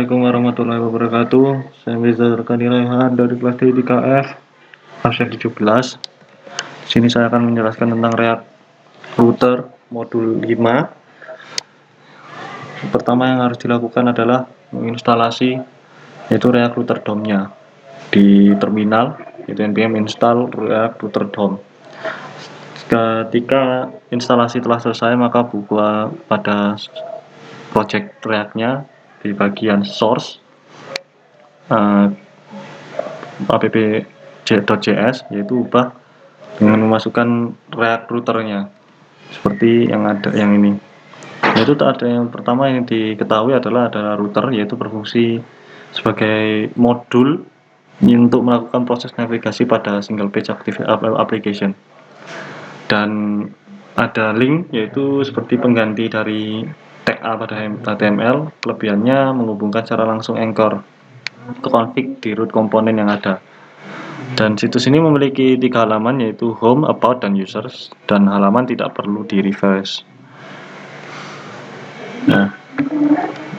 Assalamualaikum warahmatullahi wabarakatuh. Saya Mirza Zarkani Raihan dari kelas D3F absen 17. Di sini saya akan menjelaskan tentang React Router modul 5. Pertama yang harus dilakukan adalah menginstalasi yaitu React Router DOM-nya di terminal, yaitu npm install React Router DOM. Ketika instalasi telah selesai, maka buka pada project React-nya di bagian source app.js, yaitu ubah dengan memasukkan React routernya seperti yang ada yang ini. Yaitu ada yang pertama yang diketahui adalah router, yaitu berfungsi sebagai modul untuk melakukan proses navigasi pada single page application. Dan ada link, yaitu seperti pengganti dari tag A pada HTML. Kelebihannya menghubungkan secara langsung anchor ke config di root komponen yang ada. Dan situs ini memiliki 3 halaman, yaitu home, about, dan users, dan halaman tidak perlu di refresh. Nah,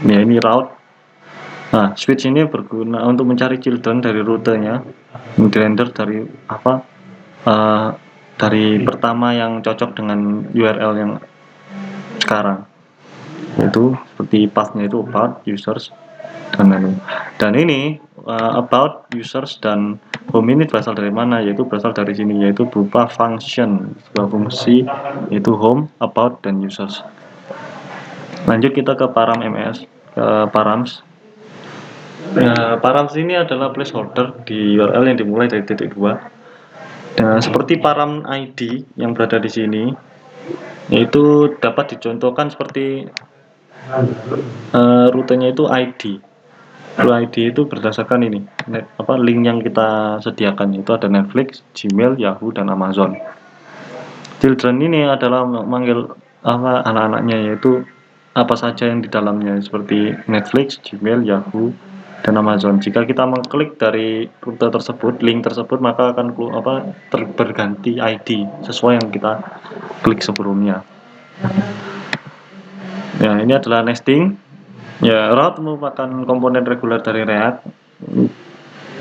ini route. Nah, switch ini berguna untuk mencari children dari rutenya, dirender dari dari pertama yang cocok dengan URL yang sekarang, yaitu seperti path-nya itu about, users, dan ini about, users, dan home ini berasal dari mana? Yaitu berasal dari sini, yaitu berupa function, sebuah fungsi, yaitu home, about, dan users. Lanjut kita ke param ms, ke params. Params ini adalah placeholder di URL yang dimulai dari titik 2. Seperti param ID yang berada di sini, yaitu dapat dicontohkan seperti rutenya itu ID. ID itu berdasarkan ini, link yang kita sediakan, itu ada Netflix, Gmail, Yahoo, dan Amazon. Children ini adalah manggil anak-anaknya, yaitu apa saja yang di dalamnya, seperti Netflix, Gmail, Yahoo, dan Amazon. Jika kita mengklik dari rute tersebut, link tersebut, maka akan berganti ID sesuai yang kita klik sebelumnya. Ya, ini adalah nesting. Ya, route merupakan komponen reguler dari React,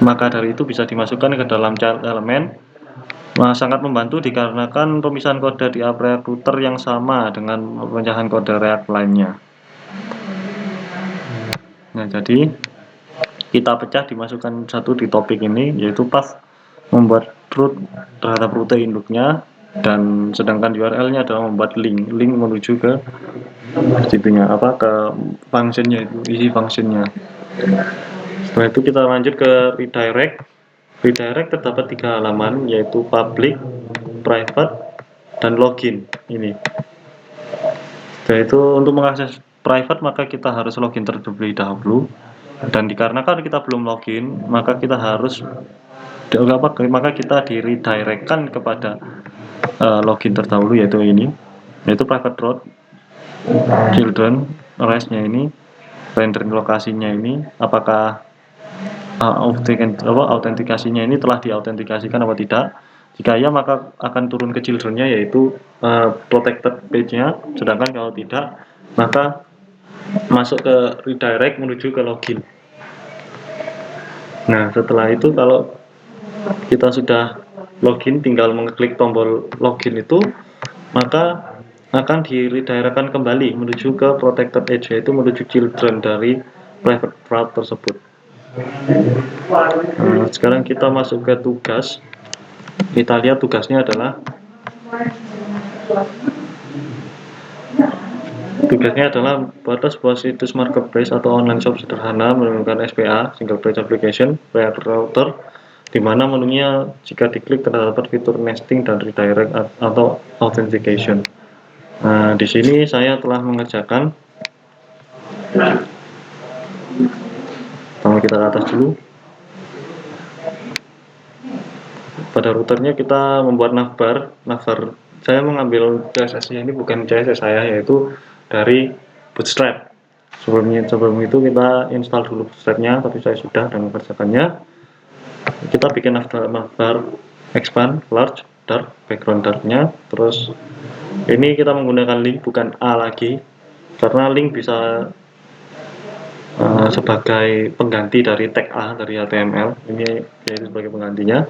maka dari itu bisa dimasukkan ke dalam child elemen. Sangat membantu dikarenakan pemisahan kode di app React Router yang sama dengan pemecahan kode React lainnya. Nah, jadi kita pecah, dimasukkan satu di topik ini, yaitu path membuat root terhadap rute induknya, dan sedangkan URL-nya adalah membuat link menuju ke situnya, ke functionnya, itu isi functionnya. Setelah itu kita lanjut ke redirect. Redirect terdapat 3 halaman, yaitu public, private, dan login. Ini. Setelah itu untuk mengakses private, maka kita harus login terlebih dahulu. Dan dikarenakan kita belum login, maka kita harus di redirectkan kepada login terdahulu, yaitu ini, yaitu private route, children, rest-nya ini, rendering lokasinya ini, apakah autentikasinya ini telah diautentikasikan atau tidak. Jika ya, maka akan turun ke children-nya, yaitu protected page-nya. Sedangkan kalau tidak, maka masuk ke redirect menuju ke login. Nah, setelah itu kalau kita sudah login, tinggal mengklik tombol login itu, maka akan di-redirectkan kembali menuju ke protected edge, yaitu menuju children dari private route tersebut. Nah, sekarang kita masuk ke tugas. Kita lihat tugasnya adalah buat sebuah situs marketplace atau online shop sederhana menggunakan SPA, single page application, React Router, di mana menunya jika diklik terdapat fitur nesting dan redirect atau authentication. Nah, di sini saya telah mengerjakan. Pertama kita ke atas dulu. Pada routernya kita membuat navbar. Saya mengambil CSS-nya ini bukan CSS saya, yaitu dari Bootstrap. Sebelum itu kita install dulu Bootstrap-nya, tapi saya sudah dan mengerjakannya. Kita bikin navbar expand large dark background dark-nya. Terus ini kita menggunakan link, bukan A lagi, karena link bisa sebagai pengganti dari tag A dari HTML, ini yaitu sebagai penggantinya.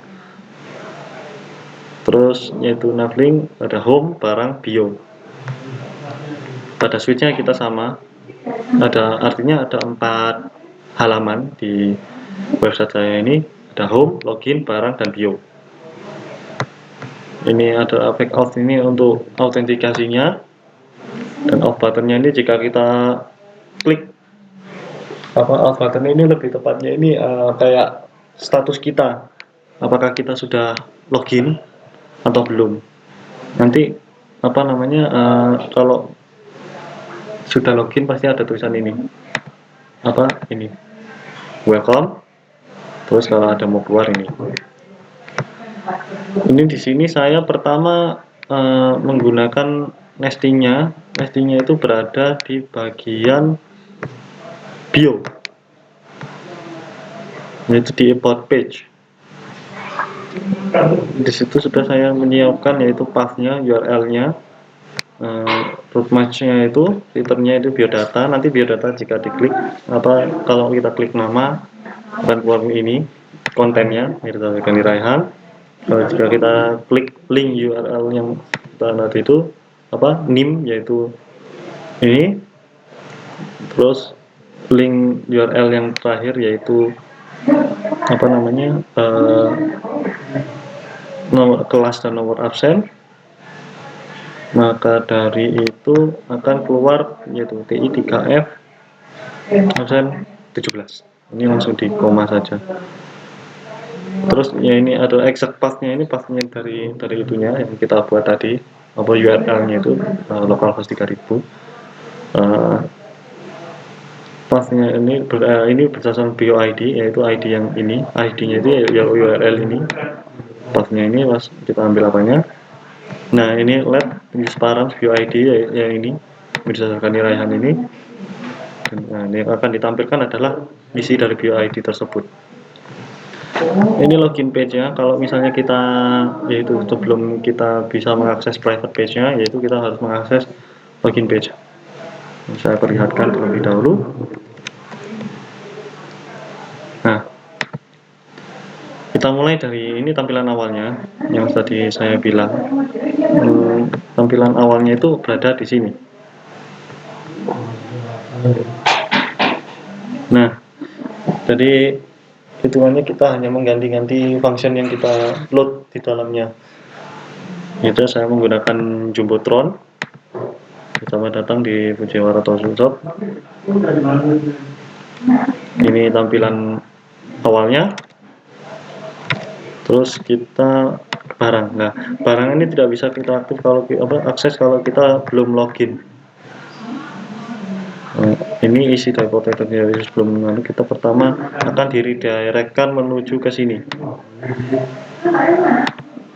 Terus yaitu navlink, ada home, barang, bio. Pada switchnya kita sama, artinya ada 4 halaman di website saya ini, ada home, login, barang, dan bio. Ini ada back off ini untuk autentikasinya, dan off buttonnya ini jika kita klik off button ini lebih tepatnya ini kayak status kita, apakah kita sudah login atau belum. Nanti kalau sudah login pasti ada tulisan ini, ini welcome. Terus kalau ada mau keluar ini di sini saya pertama menggunakan nestingnya itu berada di bagian bio, yaitu di about page. Di situ sudah saya menyiapkan yaitu pathnya, URL-nya, root match-nya itu, returnnya itu biodata. Nanti biodata jika diklik kalau kita klik nama akan keluar ini kontennya, Mirza Gani Raihan. Kalau jika kita klik link URL yang tadi itu nim, yaitu ini, terus link URL yang terakhir yaitu nomor kelas dan nomor absen, maka dari itu akan keluar yaitu TI3F absen 17. Ini langsung di koma saja. Terus ya ini ada exact path-nya, ini path-nya dari itunya yang kita buat tadi, URL-nya itu localhost 3000. Pathnya ini berdasarkan bio ID, yaitu ID yang ini, ID-nya itu ya URL ini. Pathnya ini kita ambil apanya. Nah ini lab use params bio ID yang ini berdasarkan Raihan ini. Dan, ini yang akan ditampilkan adalah isi dari bio ID tersebut. Ini login page-nya. Kalau misalnya kita yaitu sebelum kita bisa mengakses private page-nya, yaitu kita harus mengakses login page. Saya perlihatkan terlebih dahulu. Nah, kita mulai dari ini tampilan awalnya yang tadi saya bilang. Tampilan awalnya itu berada di sini. Nah, jadi hitungannya kita hanya mengganti-ganti function yang kita load di dalamnya. Itu saya menggunakan Jumbotron. Selamat datang di Fujiwara Tosu Shop. Ini tampilan awalnya. Terus kita barang. Nah, barang ini tidak bisa kita aktif akses kalau kita belum login. Ini isi dari protectornya. Sebelum kita pertama akan diredirectkan menuju ke sini.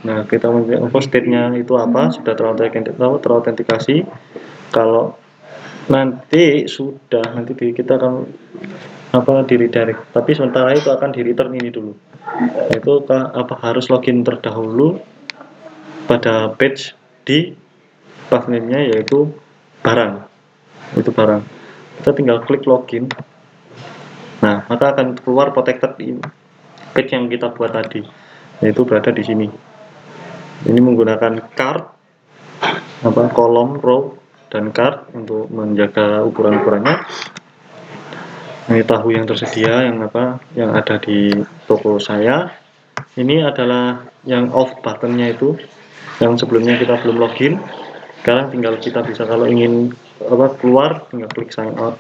Nah, kita menginfo state-nya itu apa, sudah terautentikasi. Kalau nanti kita akan di-redirect, tapi sementara itu akan di-return ini dulu. Itu harus login terdahulu pada page di path name-nya, yaitu barang. Itu barang. Kita tinggal klik login. Nah, maka akan keluar protected page yang kita buat tadi, yaitu berada di sini. Ini menggunakan card, kolom, row, dan card untuk menjaga ukuran-ukurannya. Ini tahu yang tersedia yang ada di toko saya. Ini adalah yang off buttonnya itu, yang sebelumnya kita belum login. Sekarang tinggal kita bisa, kalau ingin keluar, tinggal klik sign out,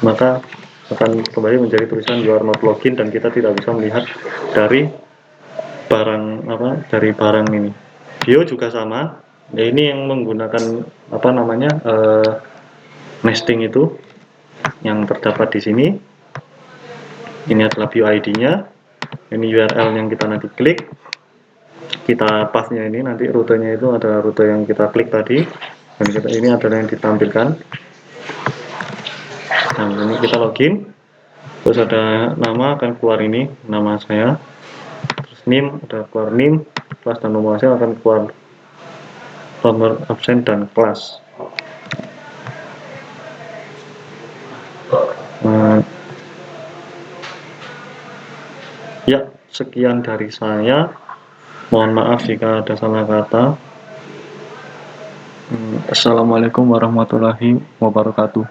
maka akan kembali menjadi tulisan you are not login, dan kita tidak bisa melihat dari barang ini. Bio juga sama. Ya, ini yang menggunakan nesting itu yang terdapat di sini. Ini adalah bio ID-nya. Ini URL yang kita nanti klik. Kita pathnya ini nanti rutenya itu ada rute yang kita klik tadi. Dan ini adalah yang ditampilkan. Nah, ini kita login. Terus ada nama akan keluar ini, nama saya. Terus name ada keluar name, kelas dan nomor hasil akan keluar nomor absen dan kelas. Ya, sekian dari saya. Mohon maaf jika ada salah kata. Assalamualaikum warahmatullahi wabarakatuh.